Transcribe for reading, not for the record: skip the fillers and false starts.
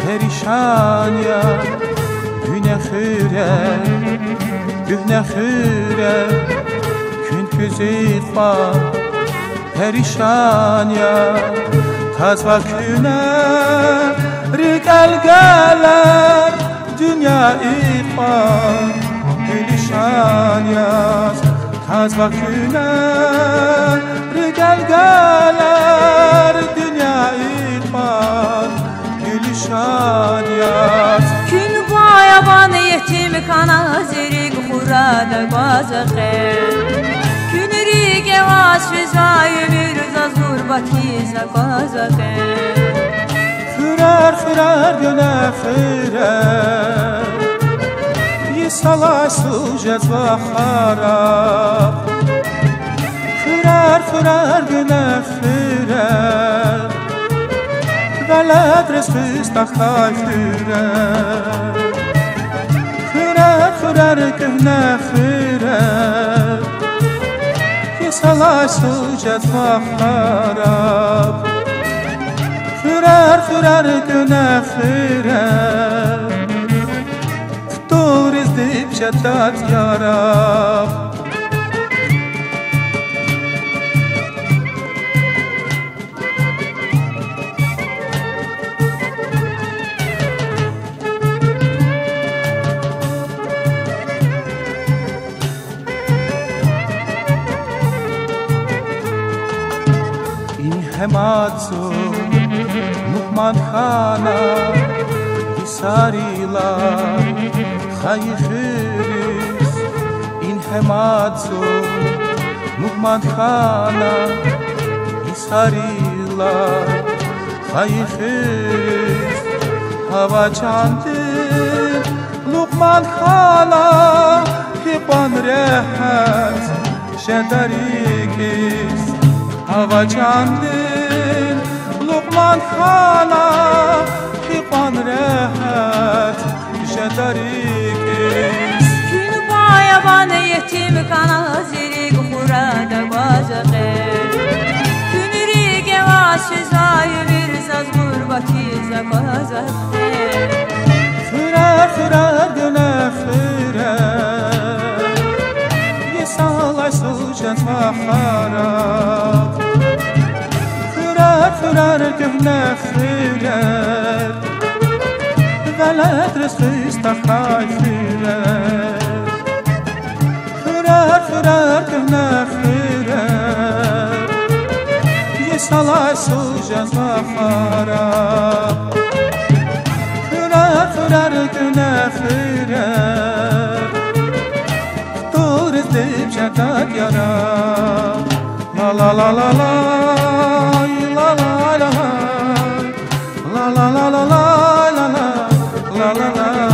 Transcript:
perişan ya güne hüre gün güzifan perişan ya taz vaküne rigelgeler dünya ifan gülüşan yaz taz vaküne rigelgeler dünya ifan gülüşan yaz gün bayaban yetim kana zirik hurada bazıqe gün rige vasfizay mirza zurbatiza bazıqe Fürer güne fürer Yisalay sujet ve harap Fürer güne fürer Veled rızkız tahtay fürer Fürer güne fürer Yisalay sujet ve harap Fürer güne fürer Dur izdip şeddat yarab İn hematsu Nuhman Khana Hisarilar Hayıfırız İn hematsu Nuhman Khana Hisarilar Hayıfırız Hava candır Luqman Khana Hiban rehat Şedarikiz Hava candır Luqman Khana Hiban rehat Şedarikiz gün bayaban yetim kana zirik hurada bazıqe gün rige vasfizay mirza zurbatiza bazıqe Fürer güne fürer Yisalay sujet ve harap Fürer güne fürer Veled rızkız tahtay fürer Fürer güne fürer Yisalay sujet ve harap Fürer güne fürer Dur izdip şeddat yarab La la la la la La la la la La la la la la La la la